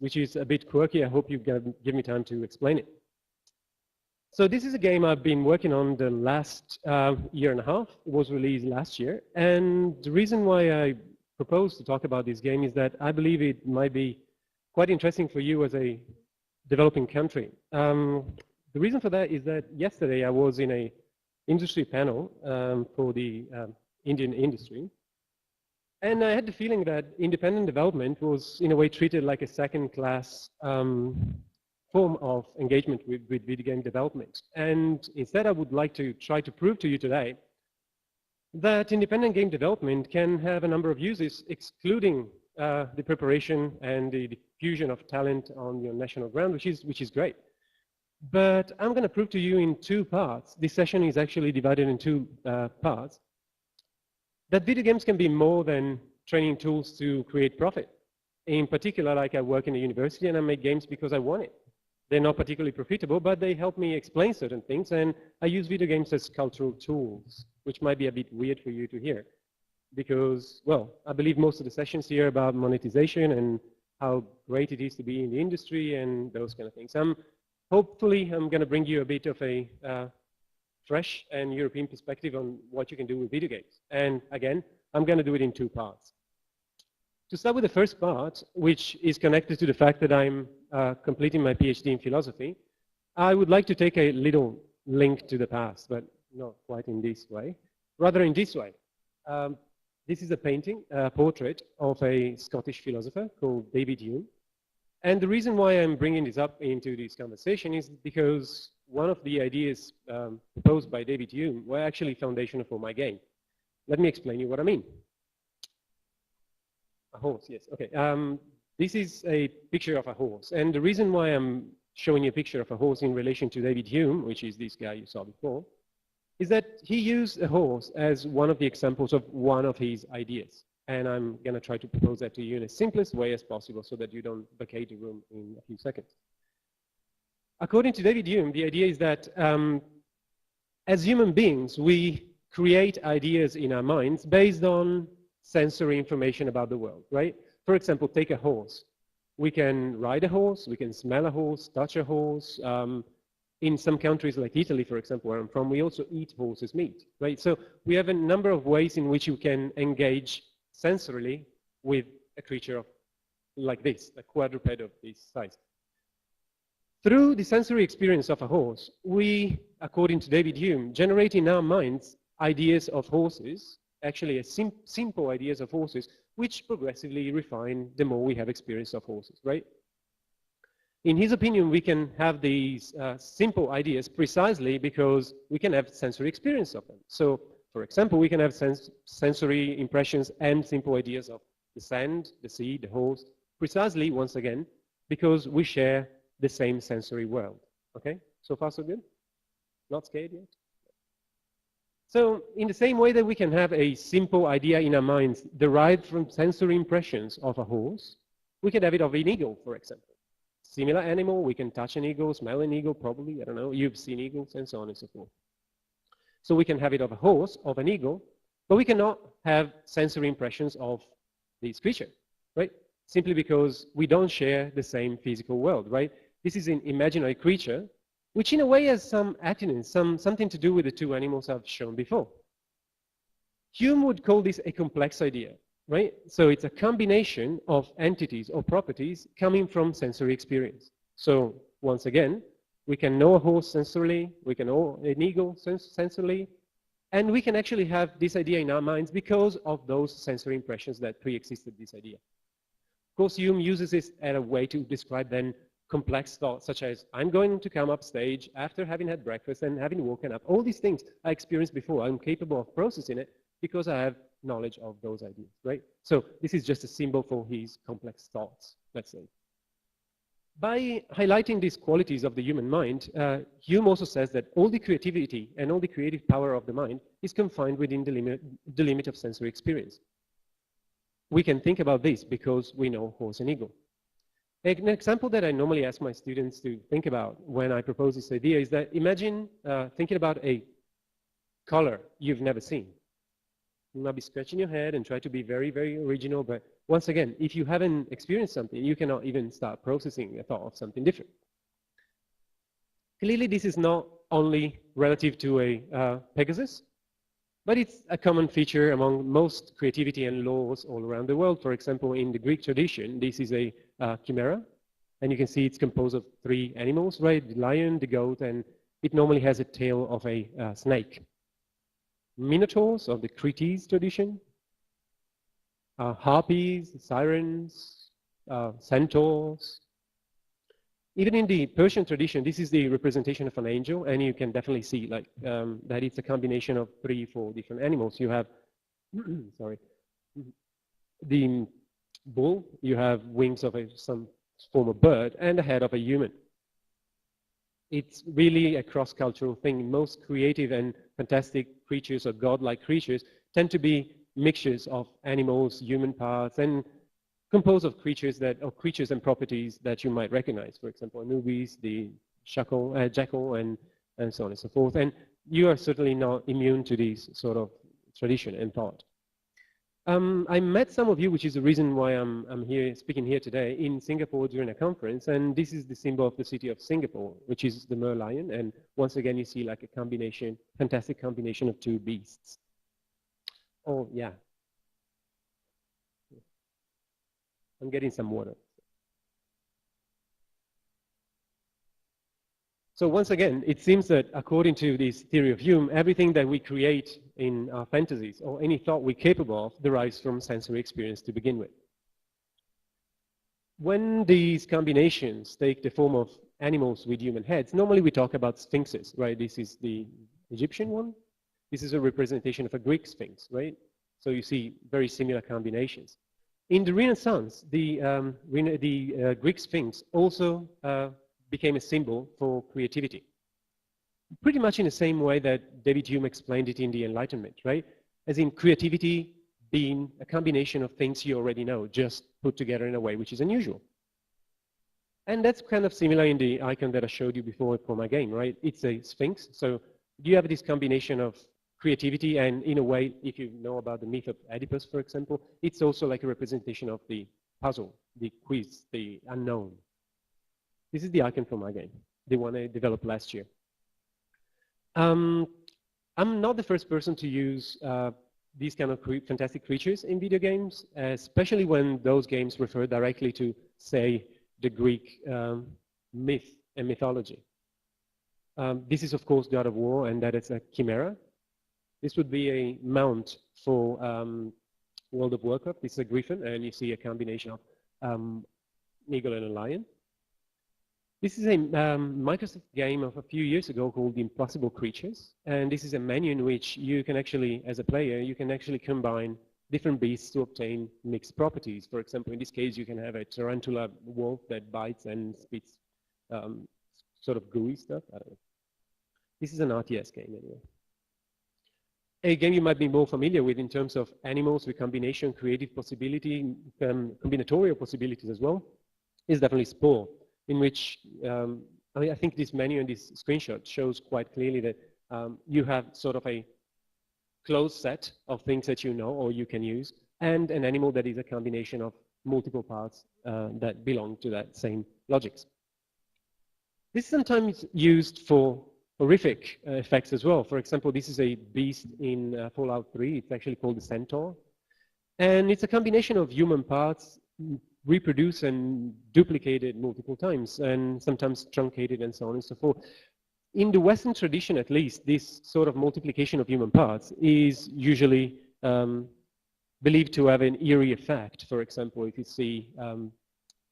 which is a bit quirky. I hope you give me time to explain it. So this is a game I've been working on the last year and a half. It was released last year. And the reason why I propose to talk about this game is that I believe it might be quite interesting for you as a developing country. The reason for that is that yesterday I was in a industry panel for the Indian industry. And I had the feeling that independent development was, in a way, treated like a second-class form of engagement with video game development. And instead, I would like to try to prove to you today that independent game development can have a number of uses, excluding the preparation and the diffusion of talent on your national ground, which is great. But I'm going to prove to you in two parts. This session is actually divided in two parts. That video games can be more than training tools to create profit. In particular, like I work in a university and I make games because I want it. They're not particularly profitable, but they help me explain certain things, and I use video games as cultural tools, which might be a bit weird for you to hear. Because, well, I believe most of the sessions here are about monetization and how great it is to be in the industry and those kind of things. Hopefully, I'm going to bring you a bit of a fresh and European perspective on what you can do with video games. And again, I'm going to do it in two parts. To start with the first part, which is connected to the fact that I'm completing my PhD in philosophy, I would like to take a little link to the past, but not quite in this way. Rather in this way. This is a painting, a portrait of a Scottish philosopher called David Hume. And the reason why I'm bringing this up into this conversation is because one of the ideas proposed by David Hume were actually foundational for my game. Let me explain you what I mean. A horse, yes, okay. This is a picture of a horse. And the reason why I'm showing you a picture of a horse in relation to David Hume, which is this guy you saw before, is that he used a horse as one of the examples of one of his ideas. And I'm going to try to propose that to you in the simplest way as possible so that you don't vacate the room in a few seconds. According to David Hume, the idea is that as human beings, we create ideas in our minds based on sensory information about the world, right? For example, take a horse. We can ride a horse, we can smell a horse, touch a horse. In some countries like Italy, for example, where I'm from, we also eat horse's meat, right? So we have a number of ways in which you can engage sensorily with a creature like this, a quadruped of this size. Through the sensory experience of a horse, we, according to David Hume, generate in our minds ideas of horses, actually simple ideas of horses, which progressively refine the more we have experience of horses, right? In his opinion, we can have these simple ideas precisely because we can have sensory experience of them. So, for example, we can have sensory impressions and simple ideas of the sand, the sea, the horse, precisely, once again, because we share the same sensory world. Okay? So far, so good? Not scared yet? So, in the same way that we can have a simple idea in our minds derived from sensory impressions of a horse, we can have it of an eagle, for example. Similar animal, we can touch an eagle, smell an eagle, probably, I don't know, you've seen eagles, and so on and so forth. So we can have it of a horse, of an eagle, but we cannot have sensory impressions of this creature, right? Simply because we don't share the same physical world, right? This is an imaginary creature, which in a way has some attitude, something to do with the two animals I've shown before. Hume would call this a complex idea, right? So it's a combination of entities or properties coming from sensory experience. So once again, we can know a horse sensorily, we can know an eagle sensorily, and we can actually have this idea in our minds because of those sensory impressions that pre-existed this idea. Of course, Hume uses this as a way to describe then complex thoughts, such as, I'm going to come upstage after having had breakfast and having woken up. All these things I experienced before, I'm capable of processing it because I have knowledge of those ideas, right? So this is just a symbol for his complex thoughts, let's say. By highlighting these qualities of the human mind, Hume also says that all the creativity and all the creative power of the mind is confined within the limit of sensory experience. We can think about this because we know horse and eagle. An example that I normally ask my students to think about when I propose this idea is that imagine thinking about a color you've never seen. You might be scratching your head and try to be very, very original, but once again, if you haven't experienced something, you cannot even start processing a thought of something different. Clearly, this is not only relative to a Pegasus, but it's a common feature among most creativity and laws all around the world. For example, in the Greek tradition, this is a chimera, and you can see it's composed of 3 animals, right? The lion, the goat, and it normally has a tail of a snake. Minotaurs of the Cretes tradition, harpies, sirens, centaurs. Even in the Persian tradition, this is the representation of an angel, and you can definitely see like that it's a combination of 3, 4 different animals. You have, sorry, the bull, you have wings of some form of bird, and the head of a human. It's really a cross-cultural thing. Most creative and fantastic creatures or godlike creatures tend to be mixtures of animals, human parts, and composed of creatures and properties that you might recognize. For example, Anubis, the jackal, and so on and so forth. And you are certainly not immune to these sort of tradition and thought. I met some of you, which is the reason why I'm here speaking here today, in Singapore during a conference, and this is the symbol of the city of Singapore, which is the merlion, and once again you see like a combination, fantastic combination of 2 beasts. Oh yeah, I'm getting some water. So once again, it seems that according to this theory of Hume, everything that we create in our fantasies or any thought we're capable of derives from sensory experience to begin with. When these combinations take the form of animals with human heads, normally we talk about sphinxes, right? This is the Egyptian one. This is a representation of a Greek sphinx, right? So you see very similar combinations. In the Renaissance, the Greek sphinx also became a symbol for creativity. Pretty much in the same way that David Hume explained it in the Enlightenment, right? As in creativity being a combination of things you already know, just put together in a way which is unusual. And that's kind of similar in the icon that I showed you before for my game, right? It's a sphinx. So you have this combination of creativity, and in a way, if you know about the myth of Oedipus, for example, it's also like a representation of the puzzle, the quiz, the unknown. This is the icon for my game, the one I developed last year. I'm not the first person to use these kind of fantastic creatures in video games, especially when those games refer directly to, say, the Greek myth and mythology. This is, of course, God of War, and that is a chimera. This would be a mount for World of Warcraft. This is a griffin, and you see a combination of eagle and a lion. This is a Microsoft game of a few years ago called Impossible Creatures, and this is a menu in which you can actually, as a player, you can actually combine different beasts to obtain mixed properties. For example, in this case, you can have a tarantula wolf that bites and spits sort of gooey stuff. I don't know. This is an RTS game anyway. A game you might be more familiar with in terms of animals with combination, creative possibility, combinatorial possibilities as well, is definitely Spore, in which I think this menu and this screenshot shows quite clearly that you have sort of a closed set of things that you know or you can use, and an animal that is a combination of multiple parts that belong to that same logics. This is sometimes used for horrific effects as well. For example, this is a beast in Fallout 3. It's actually called the Centaur. And it's a combination of human parts reproduced and duplicated multiple times, and sometimes truncated and so on and so forth. In the Western tradition, at least, this sort of multiplication of human parts is usually believed to have an eerie effect. For example, if you see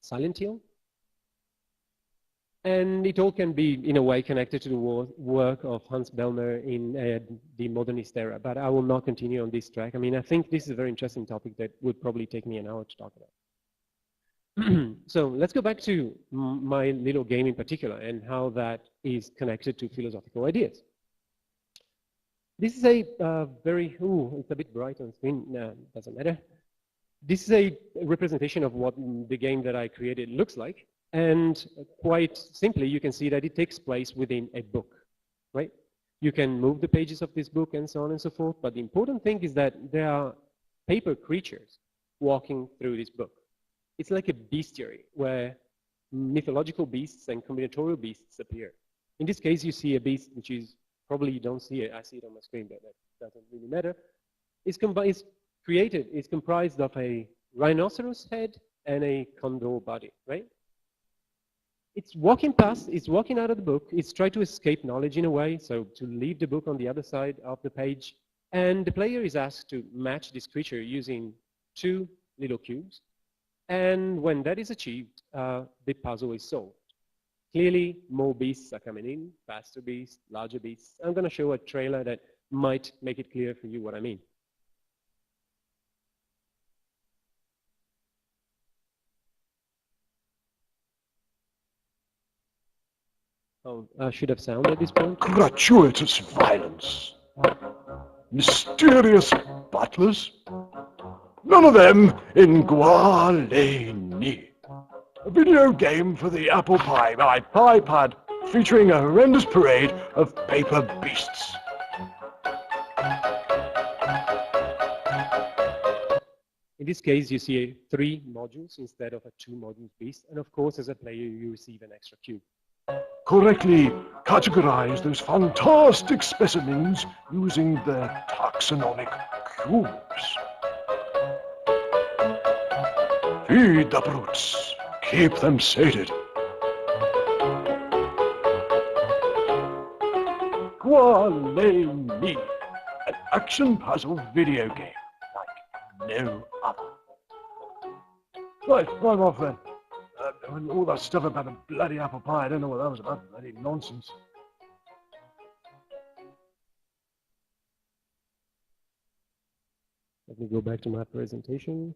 Silent Hill, and it all can be, in a way, connected to the work of Hans Bellmer in the modernist era. But I will not continue on this track. I mean, I think this is a very interesting topic that would probably take me an hour to talk about. So let's go back to my little game in particular and how that is connected to philosophical ideas. This is a very, it's a bit bright on screen. No, doesn't matter. This is a representation of what the game that I created looks like. And quite simply, you can see that it takes place within a book, right? You can move the pages of this book and so on and so forth. But the important thing is that there are paper creatures walking through this book. It's like a bestiary where mythological beasts and combinatorial beasts appear. In this case, you see a beast which is, probably you don't see it, I see it on my screen, but that doesn't really matter. It's comprised of a rhinoceros head and a condor body, right? It's walking past, it's walking out of the book, it's trying to escape knowledge in a way, so to leave the book on the other side of the page, and the player is asked to match this creature using 2 little cubes, and when that is achieved, the puzzle is solved. Clearly, more beasts are coming in, faster beasts, larger beasts. I'm going to show a trailer that might make it clear for you what I mean. Oh, should have sound at this point. Gratuitous violence. Mysterious butlers. None of them in Gua Le Nia. A video game for the Apple Pie iPad featuring a horrendous parade of paper beasts. In this case, you see 3 modules instead of a 2 modules beast. And of course, as a player, you receive an extra cube. Correctly categorize those fantastic specimens using their taxonomic cubes. Feed the brutes. Keep them sated. Gua Le Nia, an action puzzle video game like no other. Right, I'm off then. All that stuff about a bloody apple pie, I don't know what that was about, bloody nonsense. Let me go back to my presentation.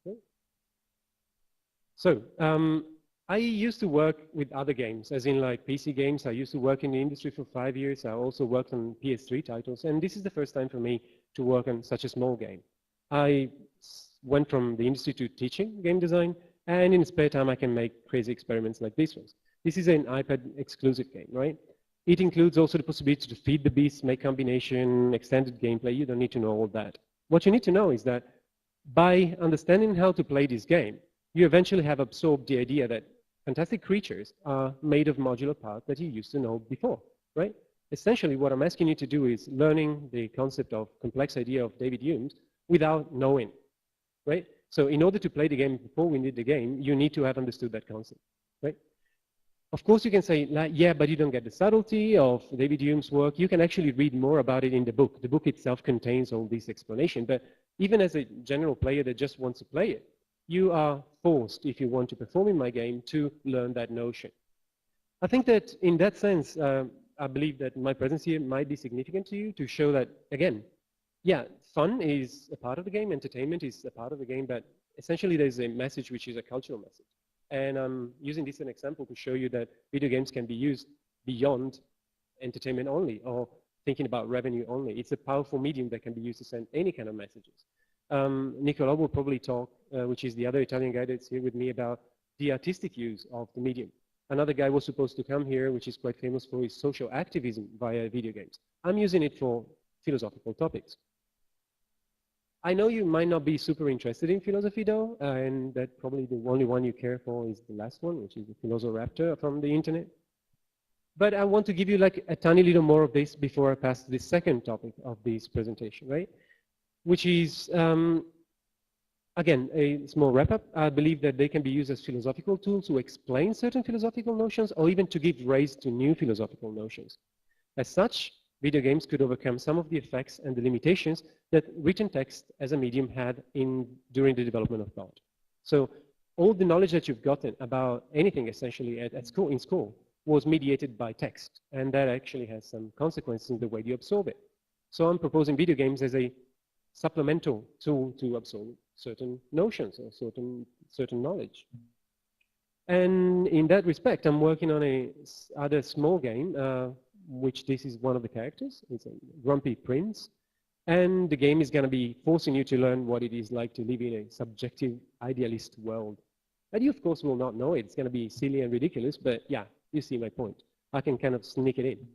Okay. So, I used to work with other games, as in like PC games. I used to work in the industry for 5 years. I also worked on PS3 titles, and this is the first time for me to work on such a small game. I went from the industry to teaching game design, and in spare time I can make crazy experiments like this one. This is an iPad exclusive game, right? It includes also the possibility to feed the beasts, make combination, extended gameplay. You don't need to know all that. What you need to know is that by understanding how to play this game, you eventually have absorbed the idea that fantastic creatures are made of modular parts that you used to know before, right? Essentially, what I'm asking you to do is learning the concept of complex idea of David Hume's without knowing, right? So in order to play the game before we need the game, you need to have understood that concept, right? Of course, you can say, like, yeah, but you don't get the subtlety of David Hume's work. You can actually read more about it in the book. The book itself contains all this explanation. But even as a general player that just wants to play it, you are forced, if you want to perform in my game, to learn that notion. I think that in that sense, I believe that my presence here might be significant to you to show that, again, yeah, fun is a part of the game, entertainment is a part of the game, but essentially there's a message which is a cultural message. And I'm using this as an example to show you that video games can be used beyond entertainment only or thinking about revenue only. It's a powerful medium that can be used to send any kind of messages. Nicola will probably talk, which is the other Italian guy that's here with me, about the artistic use of the medium. Another guy was supposed to come here, which is quite famous for his social activism via video games. I'm using it for philosophical topics. I know you might not be super interested in philosophy though, and that probably the only one you care for is the last one, which is the Philosopher from the internet. But I want to give you like a tiny little more of this before I pass to the second topic of this presentation, right? Which is, again, a small wrap-up. I believe that they can be used as philosophical tools to explain certain philosophical notions or even to give rise to new philosophical notions. As such, video games could overcome some of the effects and the limitations that written text as a medium had during the development of thought. So all the knowledge that you've gotten about anything essentially in school was mediated by text, and that actually has some consequences in the way you absorb it. So I'm proposing video games as a supplemental tool to absorb certain notions or certain knowledge. And in that respect, I'm working on a other small game, which this is one of the characters. It's a grumpy prince. And the game is going to be forcing you to learn what it is like to live in a subjective, idealist world. And you, of course, will not know it. It's going to be silly and ridiculous, but yeah, you see my point. I can kind of sneak it in.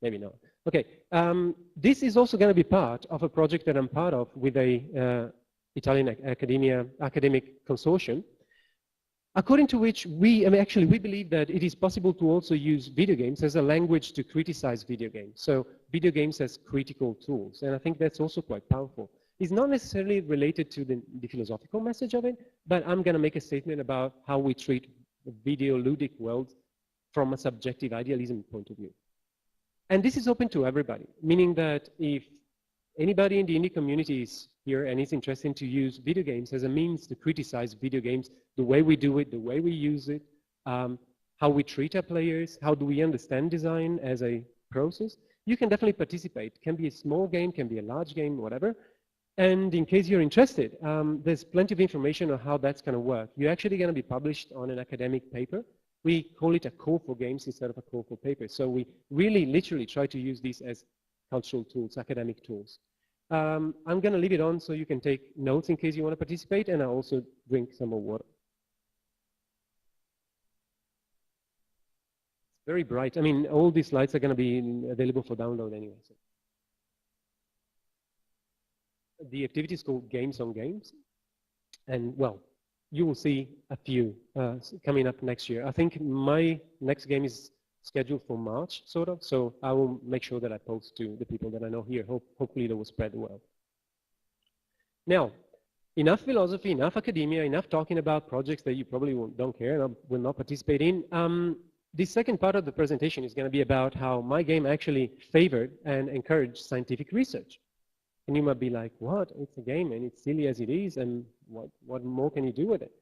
maybe not. Okay, this is also going to be part of a project that I'm part of with a Italian academic consortium, according to which we believe that it is possible to also use video games as a language to criticize video games. So video games as critical tools, and I think that's also quite powerful. It's not necessarily related to the philosophical message of it, but I'm going to make a statement about how we treat the video ludic world from a subjective idealism point of view. And this is open to everybody, meaning that if anybody in the indie community is here and is interested to use video games as a means to criticize video games, the way we do it, the way we use it, how we treat our players, how do we understand design as a process, you can definitely participate. It can be a small game, can be a large game, whatever. And in case you're interested, there's plenty of information on how that's going to work. You're actually going to be published on an academic paper. We call it a call for games instead of a call for papers. So we really literally try to use these as cultural tools, academic tools. I'm going to leave it on so you can take notes in case you want to participate, and I'll also drink some more water. It's very bright. I mean, all these slides are going to be available for download anyway. So. The activity is called Games on Games. And, well, you will see a few coming up next year. I think my next game is scheduled for March, sort of, so I will make sure that I post to the people that I know here. Hopefully they will spread well. Now, enough philosophy, enough academia, enough talking about projects that you probably don't care and will not participate in. The second part of the presentation is going to be about how my game actually favored and encouraged scientific research. And you might be like, what? It's a game and it's silly as it is, and what more can you do with it?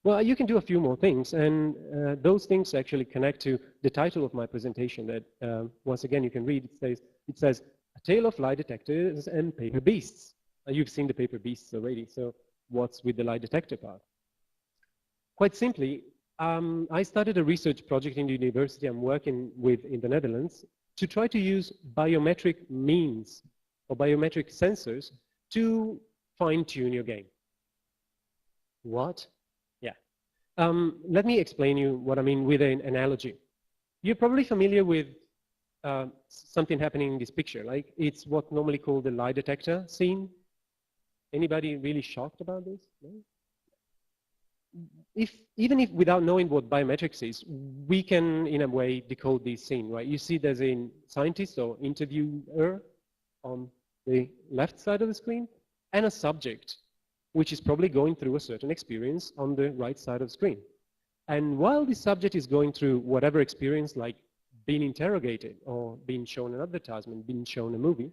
Well, you can do a few more things, and those things actually connect to the title of my presentation that, once again, you can read. It says, A Tale of Lie Detectors and Paper Beasts. You've seen the paper beasts already, so what's with the lie detector part? Quite simply, I started a research project in the university I'm working with in the Netherlands to try to use biometric means or biometric sensors to fine-tune your game. What? Yeah. Let me explain you what I mean with an analogy. You're probably familiar with something happening in this picture. Like, it's what normally called the lie detector scene. Anybody really shocked about this? No? Even if without knowing what biometrics is, we can, in a way, decode this scene, right? You see there's a scientist or interviewer on the left side of the screen and a subject, which is probably going through a certain experience on the right side of the screen. And while the subject is going through whatever experience, like being interrogated or being shown an advertisement, being shown a movie,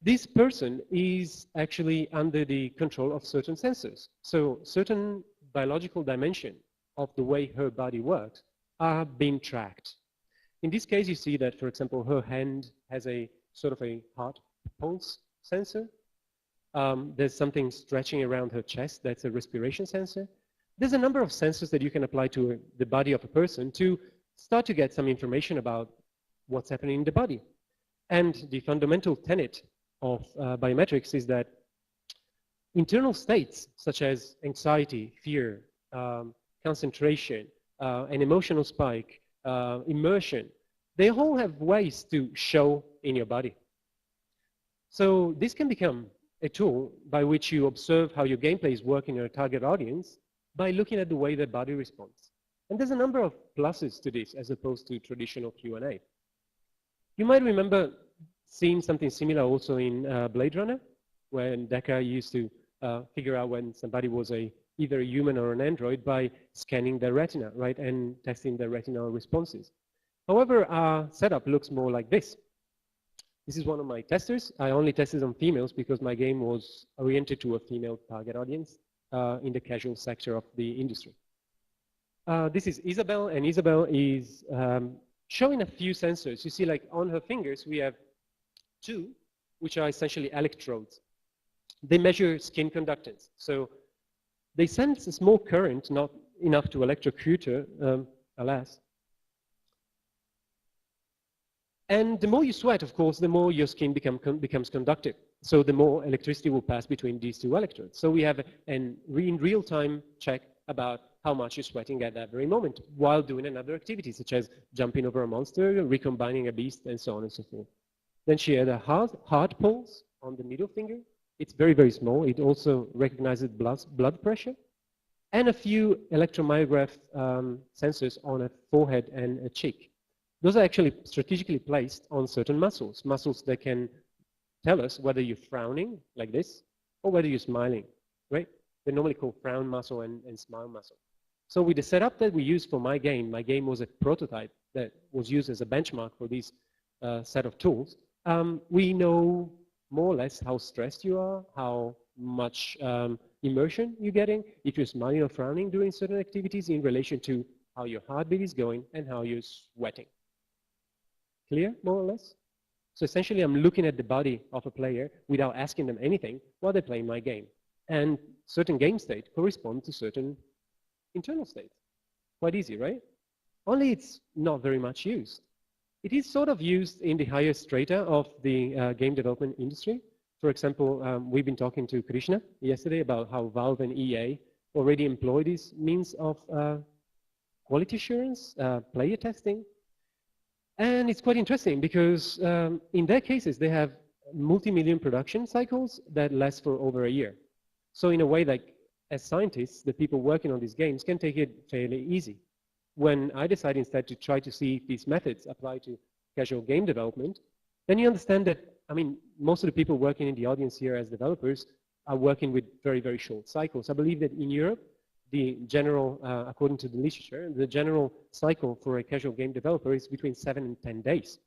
this person is actually under the control of certain sensors. So certain biological dimension of the way her body works are being tracked. In this case, you see that, for example, her hand has a sort of a heart pulse sensor. There's something stretching around her chest. That's a respiration sensor. There's a number of sensors that you can apply to the body of a person to start to get some information about what's happening in the body. And the fundamental tenet of biometrics is that internal states such as anxiety, fear, concentration, an emotional spike, immersion, they all have ways to show in your body. So this can become a tool by which you observe how your gameplay is working in your target audience by looking at the way their body responds. And there's a number of pluses to this as opposed to traditional Q&A. You might remember seeing something similar also in Blade Runner, when Deckard used to figure out when somebody was either a human or an android by scanning their retina, right, and testing their retinal responses. However, our setup looks more like this. This is one of my testers. I only tested on females because my game was oriented to a female target audience in the casual sector of the industry. This is Isabel, and Isabel is showing a few sensors. You see, like on her fingers, we have two, which are essentially electrodes. They measure skin conductance. So they sense a small current, not enough to electrocute her, alas. And the more you sweat, of course, the more your skin becomes conductive. So the more electricity will pass between these two electrodes. So we have in real-time check about how much you're sweating at that very moment while doing another activity, such as jumping over a monster, recombining a beast, and so on and so forth. Then she had a heart pulse on the middle finger. It's very, very small. It also recognizes blood pressure. And a few electromyograph sensors on a forehead and a cheek. Those are actually strategically placed on certain muscles, muscles that can tell us whether you're frowning, like this, or whether you're smiling, right? They're normally called frown muscle and smile muscle. So with the setup that we used for my game was a prototype that was used as a benchmark for this set of tools. We know more or less how stressed you are, how much immersion you're getting, if you're smiling or frowning during certain activities in relation to how your heartbeat is going and how you're sweating. Clear, more or less? So essentially, I'm looking at the body of a player without asking them anything while they're playing my game. And certain game state correspond to certain internal states. Quite easy, right? Only it's not very much used. It is sort of used in the higher strata of the game development industry. For example, we've been talking to Krishna yesterday about how Valve and EA already employ these means of quality assurance, player testing. And it's quite interesting because in their cases, they have multi-million production cycles that last for over a year. So in a way, like as scientists, the people working on these games can take it fairly easy. When I decide instead to try to see if these methods apply to casual game development, then you understand that, I mean, most of the people working in the audience here as developers are working with very, very short cycles. I believe that in Europe, the general, according to the literature, the general cycle for a casual game developer is between 7 and 10 days.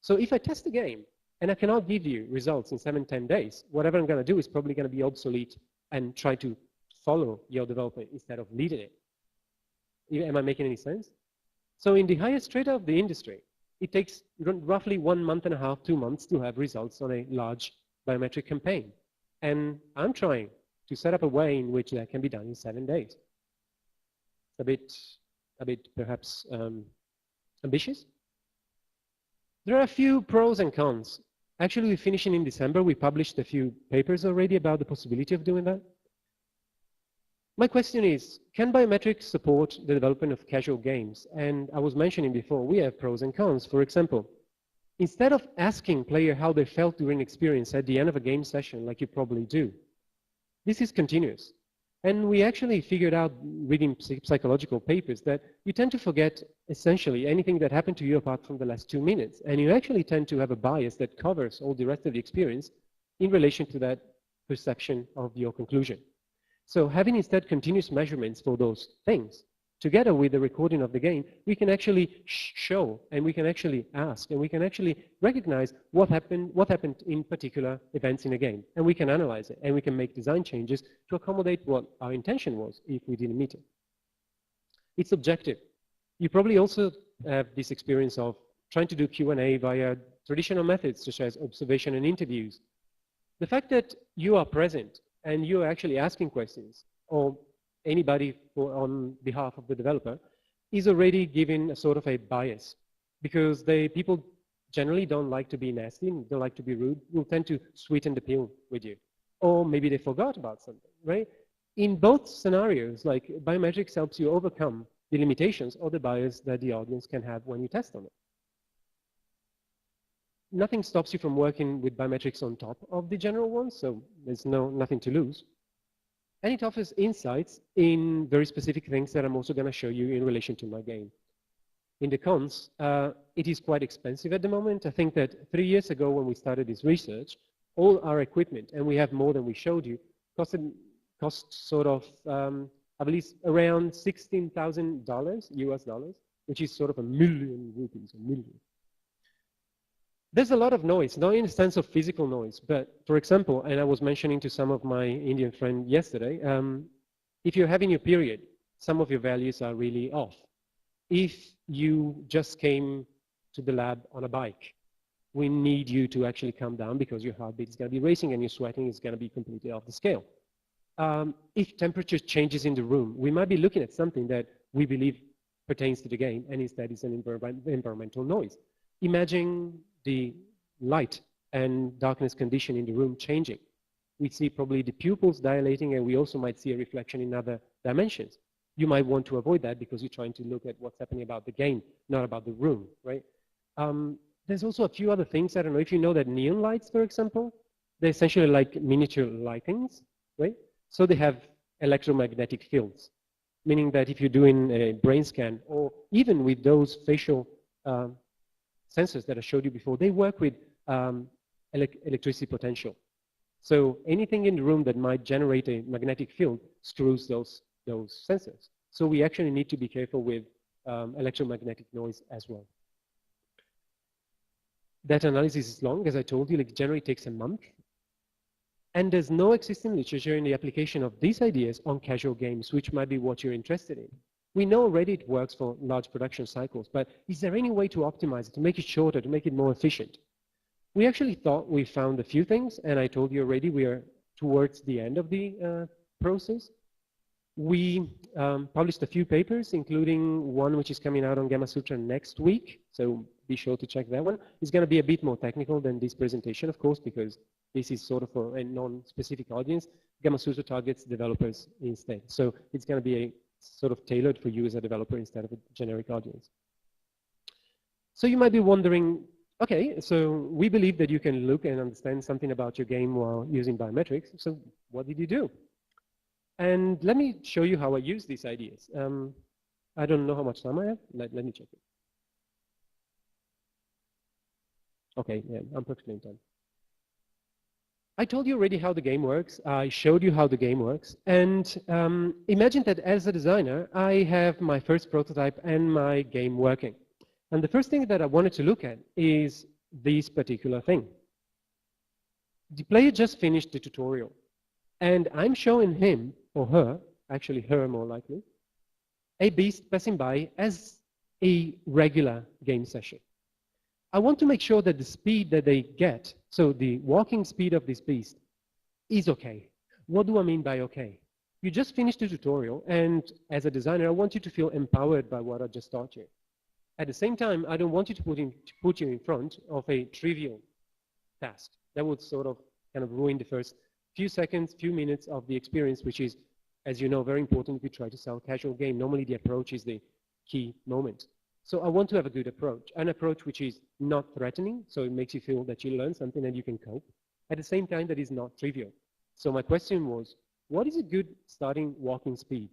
So if I test a game and I cannot give you results in 7, 10 days, whatever I'm going to do is probably going to be obsolete and try to follow your development instead of leading it. Am I making any sense? So in the highest strata of the industry, it takes roughly 1.5 months, 2 months to have results on a large biometric campaign. And I'm trying to set up a way in which that can be done in 7 days. A bit perhaps ambitious. There are a few pros and cons. Actually, we're finishing in December. We published a few papers already about the possibility of doing that. My question is, can biometrics support the development of casual games? And I was mentioning before, we have pros and cons. For example, instead of asking player how they felt during experience at the end of a game session, like you probably do, this is continuous. And we actually figured out, reading psychological papers, that you tend to forget essentially anything that happened to you apart from the last 2 minutes. And you actually tend to have a bias that covers all the rest of the experience in relation to that perception of your conclusion. So having instead continuous measurements for those things, together with the recording of the game, we can actually show and we can actually ask and we can actually recognize what happened in particular events in a game. And we can analyze it and we can make design changes to accommodate what our intention was if we didn't meet it. It's objective. You probably also have this experience of trying to do Q&A via traditional methods such as observation and interviews. The fact that you are present and you're actually asking questions, or anybody on behalf of the developer, is already giving a sort of a bias. Because people generally don't like to be nasty, don't like to be rude, will tend to sweeten the pill with you. Or maybe they forgot about something, right? In both scenarios, like biometrics helps you overcome the limitations or the bias that the audience can have when you test on it. Nothing stops you from working with biometrics on top of the general ones, so there's nothing to lose. And it offers insights in very specific things that I'm also going to show you in relation to my game. In the cons, it is quite expensive at the moment. I think that 3 years ago when we started this research, all our equipment, and we have more than we showed you, cost sort of, I believe, around $16,000 US dollars, which is sort of $1 million rupees, $1 million. There's a lot of noise, not in the sense of physical noise, but for example, and I was mentioning to some of my Indian friends yesterday, if you're having your period, some of your values are really off. If you just came to the lab on a bike, we need you to actually calm down because your heartbeat is going to be racing and your sweating is going to be completely off the scale. If temperature changes in the room, we might be looking at something that we believe pertains to the game and instead is an environmental noise. Imagine the light and darkness condition in the room changing. We see probably the pupils dilating and we also might see a reflection in other dimensions. you might want to avoid that because you're trying to look at what's happening about the game, not about the room, right? There's also a few other things. I don't know if you know that neon lights, for example, they're essentially like miniature lightings, right? So they have electromagnetic fields, meaning that if you're doing a brain scan, or even with those facial sensors that I showed you before, they work with electricity potential. So anything in the room that might generate a magnetic field screws those sensors. So we actually need to be careful with electromagnetic noise as well. That analysis is long, as I told you, like generally takes a month. And there's no existing literature in the application of these ideas on casual games, which might be what you're interested in. We know already it works for large production cycles, but is there any way to optimize it, to make it shorter, to make it more efficient? We actually thought we found a few things, and I told you already we are towards the end of the process. We published a few papers, including one which is coming out on Gamma Sutra next week, so be sure to check that one. It's going to be a bit more technical than this presentation, of course, because this is sort of for a non-specific audience. Gamma Sutra targets developers instead, so it's going to be a sort of tailored for you as a developer instead of a generic audience. So you might be wondering, okay, so we believe that you can look and understand something about your game while using biometrics, so what did you do? And let me show you how I use these ideas. I don't know how much time I have. Let me check it. Okay, yeah, I'm perfectly in time. I told you already how the game works. I showed you how the game works. And imagine that as a designer, I have my first prototype and my game working. And the first thing that I wanted to look at is this particular thing. The player just finished the tutorial. And I'm showing him or her, actually her more likely, a beast passing by as a regular game session. I want to make sure that the speed that they get, so the walking speed of this beast, is okay. What do I mean by okay? You just finished the tutorial, and as a designer, I want you to feel empowered by what I just taught you. At the same time, I don't want you to put you in front of a trivial task. That would sort of kind of ruin the first few seconds, few minutes of the experience, which is, as you know, very important if you try to sell a casual game. Normally the approach is the key moment. So I want to have a good approach, an approach which is not threatening, so it makes you feel that you learn something and you can cope. At the same time, that is not trivial. So my question was, what is a good starting walking speed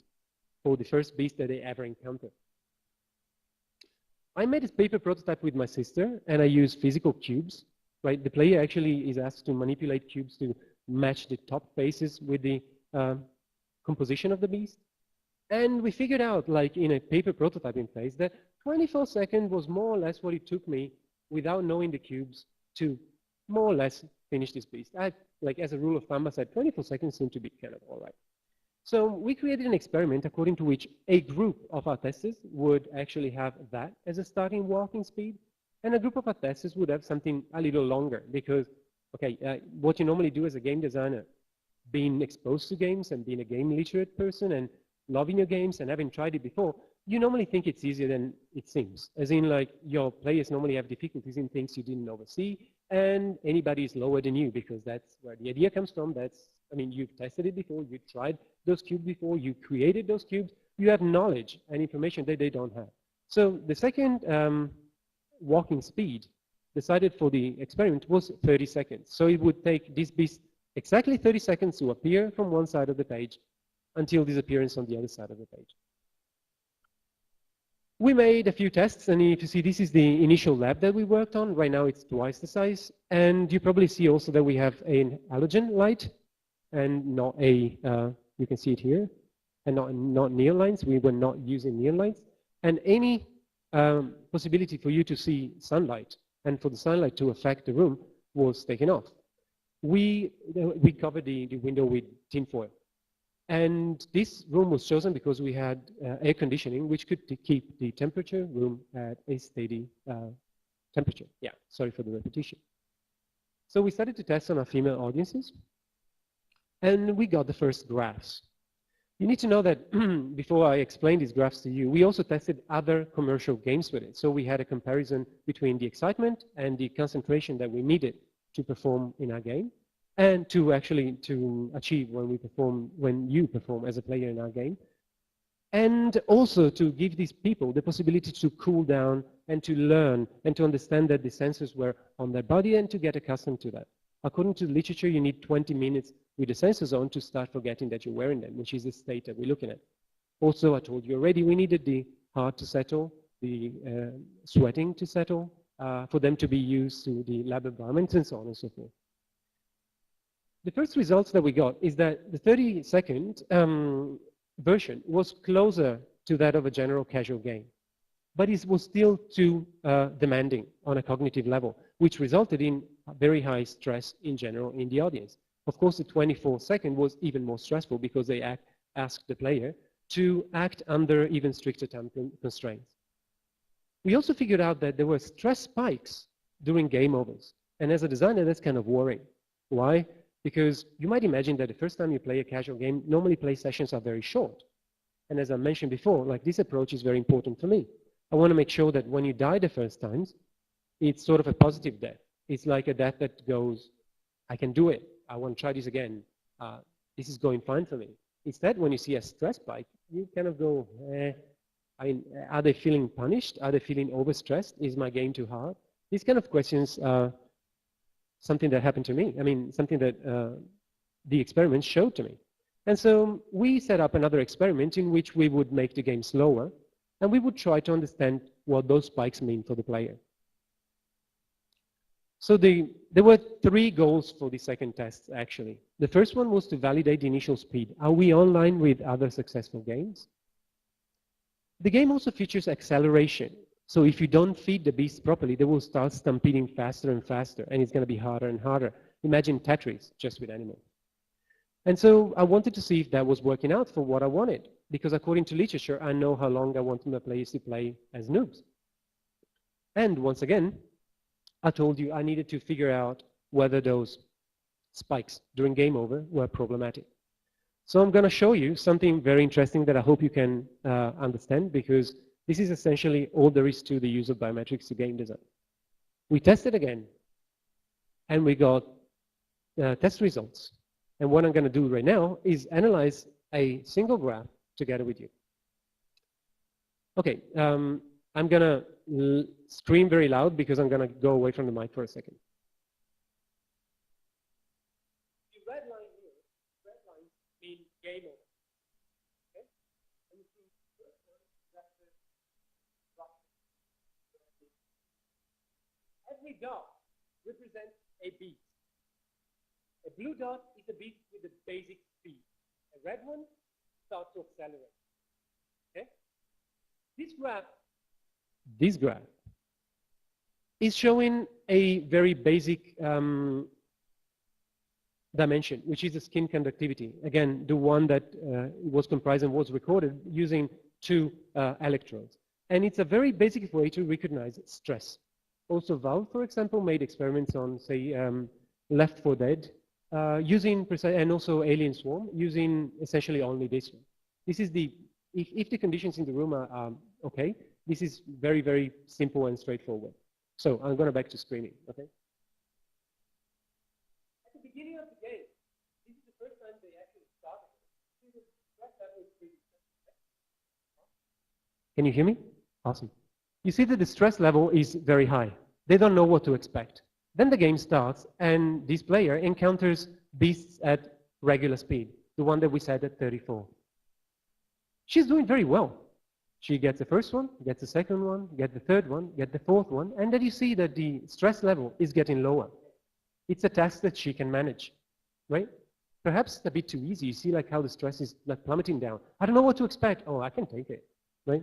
for the first beast that they ever encounter? I made this paper prototype with my sister, and I used physical cubes. Right? The player actually is asked to manipulate cubes to match the top faces with the composition of the beast. And we figured out, like in a paper prototyping phase, that 24 seconds was more or less what it took me without knowing the cubes to more or less finish this beast. Like as a rule of thumb, I said 24 seconds seemed to be kind of all right. So we created an experiment according to which a group of our testers would actually have that as a starting walking speed, and a group of our testers would have something a little longer because, okay, what you normally do as a game designer, being exposed to games and being a game literate person and loving your games and having tried it before, you normally think it's easier than it seems. As in, like, your players normally have difficulties in things you didn't oversee, and anybody is lower than you because that's where the idea comes from. I mean, you've tested it before, you tried those cubes before, you created those cubes, you have knowledge and information that they don't have. So the second walking speed decided for the experiment was 30 seconds. So it would take this beast exactly 30 seconds to appear from one side of the page until disappearance on the other side of the page. We made a few tests, and if you see, this is the initial lab that we worked on. Right now it's twice the size. And you probably see also that we have an halogen light and not a, you can see it here, and not neon lights. We were not using neon lights. And any possibility for you to see sunlight and for the sunlight to affect the room was taken off. We covered the window with tinfoil. And this room was chosen because we had air conditioning, which could keep the temperature room at a steady temperature. Yeah, sorry for the repetition. So we started to test on our female audiences, and we got the first graphs. You need to know that before I explain these graphs to you, we also tested other commercial games with it. So we had a comparison between the excitement and the concentration that we needed to perform in our game, and to actually to achieve when you perform as a player in our game. and also to give these people the possibility to cool down and to learn and to understand that the sensors were on their body and to get accustomed to that. According to the literature, you need 20 minutes with the sensors on to start forgetting that you're wearing them, which is the state that we're looking at. Also, I told you already, we needed the heart to settle, the sweating to settle, for them to be used to the lab environment and so on and so forth. The first results that we got is that the 30-second version was closer to that of a general casual game, but it was still too demanding on a cognitive level, which resulted in very high stress in general in the audience. Of course, the 24-second was even more stressful because they asked the player to act under even stricter time constraints. We also figured out that there were stress spikes during game overs. And as a designer, that's kind of worrying. Why? Because you might imagine that the first time you play a casual game, normally play sessions are very short. And as I mentioned before, like this approach is very important for me. I want to make sure that when you die the first times, it's sort of a positive death. It's like a death that goes, I can do it. I want to try this again. This is going fine for me. Instead, when you see a stress spike, you kind of go, I mean, are they feeling punished? Are they feeling overstressed? Is my game too hard? These kind of questions are something that happened to me. I mean, something that the experiment showed to me. And so we set up another experiment in which we would make the game slower, and we would try to understand what those spikes mean for the player. So there were 3 goals for the second test, actually. The first one was to validate the initial speed. Are we online with other successful games? The game also features acceleration. So if you don't feed the beasts properly, they will start stampeding faster and faster, and it's going to be harder and harder. Imagine Tetris, just with animals. And so I wanted to see if that was working out for what I wanted, because according to literature, I know how long I want my players to play as noobs. And once again, I told you I needed to figure out whether those spikes during game over were problematic. So I'm going to show you something very interesting that I hope you can understand, because this is essentially all there is to the use of biometrics to game design. We tested again, and we got test results. And what I'm going to do right now is analyze a single graph together with you. Okay, I'm going to scream very loud because I'm going to go away from the mic for a second. The red line here, red lines mean game over. Okay? And you see the first one, that's the rock. Every dot represents a beat. A blue dot is a beat with the basic speed. A red one starts to accelerate. Okay? This graph is showing a very basic dimension, which is the skin conductivity. Again, the one that was comprised and was recorded using 2 electrodes. And it's a very basic way to recognize stress. Also, Valve, for example, made experiments on, say, Left 4 Dead, using, and also Alien Swarm, using essentially only this one. This is the, if the conditions in the room are okay, this is very, very simple and straightforward. So I'm going back to screening, okay? At the beginning of the game, this is the first time they actually started. Can you hear me? Awesome. You see that the stress level is very high. They don't know what to expect. Then the game starts, and this player encounters beasts at regular speed, the one that we set at 34. She's doing very well. She gets the first one, gets the second one, gets the third one, gets the fourth one, and then you see that the stress level is getting lower. It's a task that she can manage, right? Perhaps a bit too easy. You see like how the stress is like plummeting down. I don't know what to expect. Oh, I can take it, right?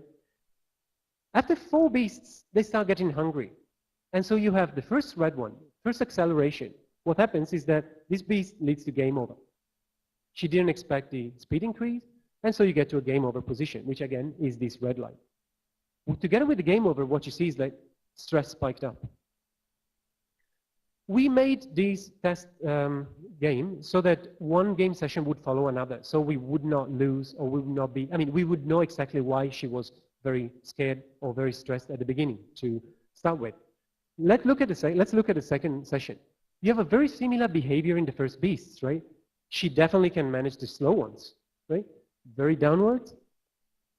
After 4 beasts, they start getting hungry. And so you have the first red one, first acceleration. What happens is that this beast leads to game over. She didn't expect the speed increase, and so you get to a game over position, which again is this red line. Together with the game over, what you see is that stress spiked up. We made this test game so that one game session would follow another, so we would not lose or we would not be, I mean, we would know exactly why she was very scared or very stressed at the beginning to start with. Let's look at the second session. You have a very similar behavior in the first beasts, right? She definitely can manage the slow ones, right? Very downwards,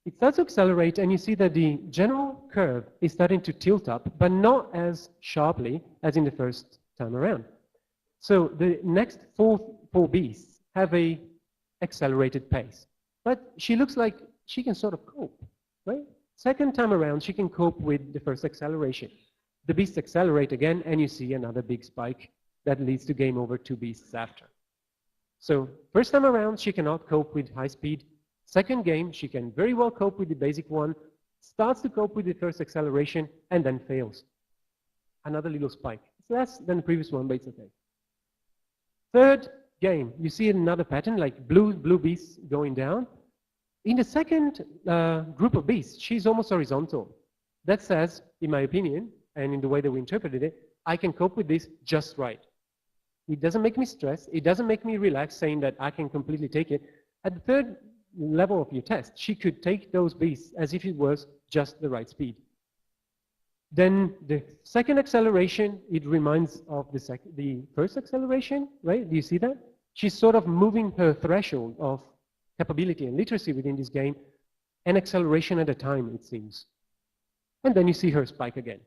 It starts to accelerate, and you see that the general curve is starting to tilt up, but not as sharply as in the first time around. So the next four beasts have a accelerated pace. But she looks like she can sort of cope, right? Second time around, she can cope with the first acceleration. The beasts accelerate again, and you see another big spike that leads to game over 2 beasts after. So first time around, she cannot cope with high speed. Second game, she can very well cope with the basic one, starts to cope with the first acceleration, and then fails. Another little spike. It's less than the previous one, but it's okay. Third game, you see another pattern, like blue beasts going down. In the second group of beasts, she's almost horizontal. That says, in my opinion, and in the way that we interpreted it, I can cope with this just right. It doesn't make me stress. It doesn't make me relax, saying that I can completely take it. At the third level of your test, she could take those beasts as if it was just the right speed. Then the second acceleration, it reminds of the first acceleration, right? Do you see that? She's sort of moving her threshold of capability and literacy within this game, an acceleration at a time, it seems. And then you see her spike again.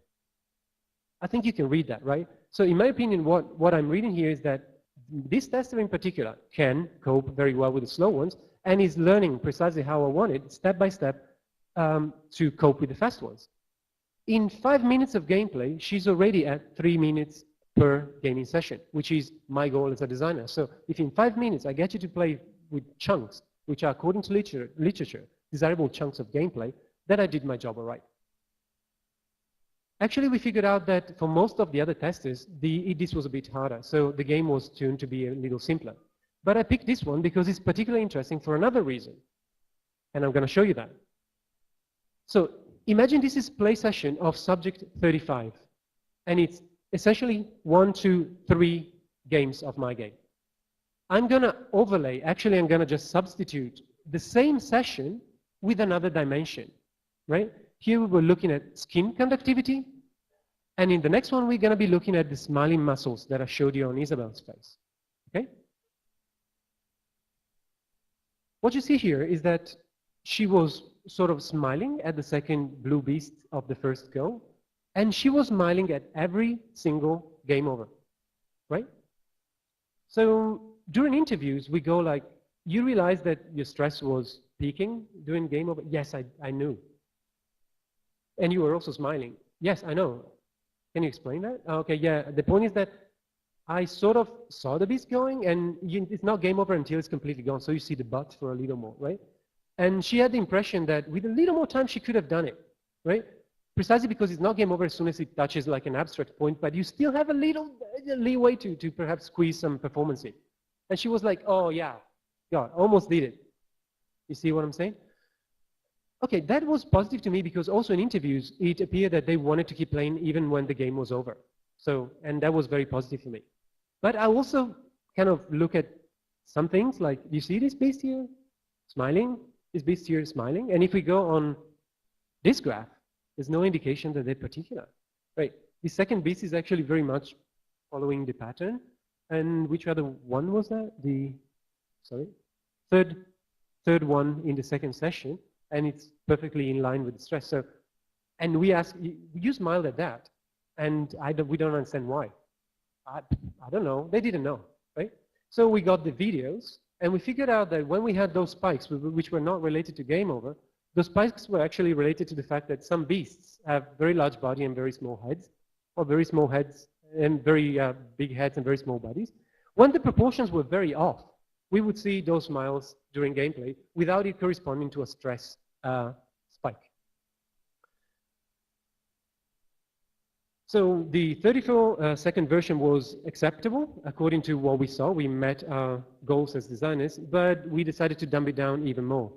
I think you can read that, right? So in my opinion, what I'm reading here is that this tester in particular can cope very well with the slow ones and is learning precisely how I want it, step by step, to cope with the fast ones. In 5 minutes of gameplay, she's already at 3 minutes per gaming session, which is my goal as a designer. So if in 5 minutes I get you to play with chunks, which are according to literature, desirable chunks of gameplay, then I did my job all right. Actually, we figured out that for most of the other testers, this was a bit harder. So the game was tuned to be a little simpler. But I picked this one because it's particularly interesting for another reason. And I'm going to show you that. So imagine this is play session of subject 35. And it's essentially 1, 2, 3 games of my game. I'm going to overlay, actually I'm going to just substitute the same session with another dimension, right? Here we were looking at skin conductivity, and in the next one we're going to be looking at the smiling muscles that I showed you on Isabel's face, okay? What you see here is that she was sort of smiling at the second blue beast of the first go, and she was smiling at every single game over, right? So during interviews, we go like, you realize that your stress was peaking during game over? Yes, I knew. And you were also smiling. Yes, I know. Can you explain that? Okay, yeah. The point is that I sort of saw the beast going, and it's not game over until it's completely gone. So you see the butt for a little more, right? And she had the impression that with a little more time, she could have done it, right? Precisely because it's not game over as soon as it touches like an abstract point, but you still have a little leeway to perhaps squeeze some performance in. And she was like, oh, yeah, God, almost did it. You see what I'm saying? Okay, that was positive to me because also in interviews, it appeared that they wanted to keep playing even when the game was over. So, and that was very positive for me. But I also kind of look at some things like, you see this beast here smiling? This beast here smiling? And if we go on this graph, there's no indication that they're particular, right? The second beast is actually very much following the pattern. And which other one was that? Third one in the second session. And it's perfectly in line with the stress. So, and we asked, you smiled at that, and we don't understand why. I don't know. They didn't know, right? So we got the videos, and we figured out that when we had those spikes, which were not related to game over, those spikes were actually related to the fact that some beasts have very large body and very small heads, or very small heads and very big heads and very small bodies. When the proportions were very off, we would see those smiles during gameplay without it corresponding to a stress spike. So the 34-second version was acceptable according to what we saw. We met our goals as designers, but we decided to dumb it down even more.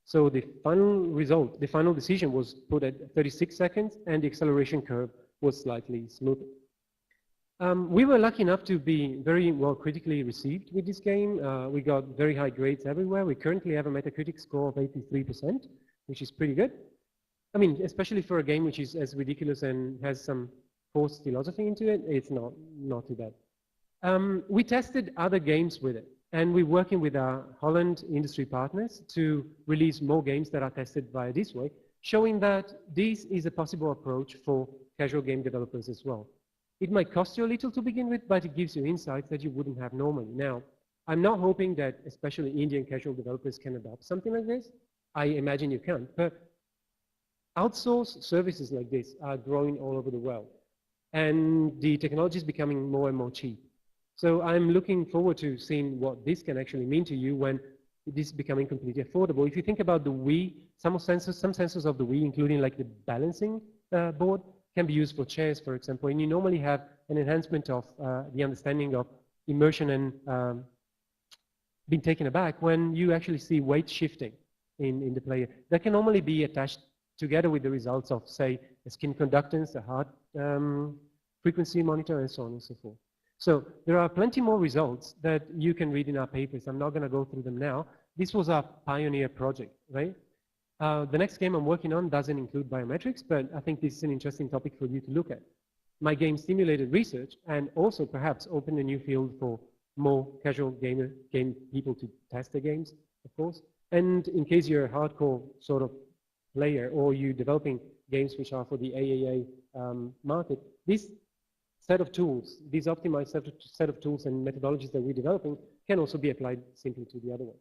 So the final result, the final decision was put at 36 seconds, and the acceleration curve was slightly smoother. We were lucky enough to be very well critically received with this game. We got very high grades everywhere. We currently have a Metacritic score of 83%, which is pretty good. I mean, especially for a game which is as ridiculous and has some forced philosophy into it, it's not too bad. We tested other games with it. And we're working with our Holland industry partners to release more games that are tested via this way, showing that this is a possible approach for casual game developers as well. It might cost you a little to begin with, but it gives you insights that you wouldn't have normally. Now, I'm not hoping that especially Indian casual developers can adopt something like this. I imagine you can't, but outsourced services like this are growing all over the world, and the technology is becoming more and more cheap. So I'm looking forward to seeing what this can actually mean to you when this is becoming completely affordable. If you think about the Wii, some sensors of the Wii, including like the balancing board, can be used for chairs, for example, and you normally have an enhancement of the understanding of immersion and being taken aback when you actually see weight shifting in the player. That can normally be attached together with the results of, say, a skin conductance, a heart frequency monitor, and so on and so forth. So there are plenty more results that you can read in our papers. I'm not going to go through them now. This was our pioneer project, right? The next game I'm working on doesn't include biometrics, but I think this is an interesting topic for you to look at. My game stimulated research and also perhaps opened a new field for more casual game people to test their games, of course. And in case you're a hardcore sort of player or you're developing games which are for the AAA market, this set of tools, these optimized set of tools and methodologies that we're developing can also be applied simply to the other one.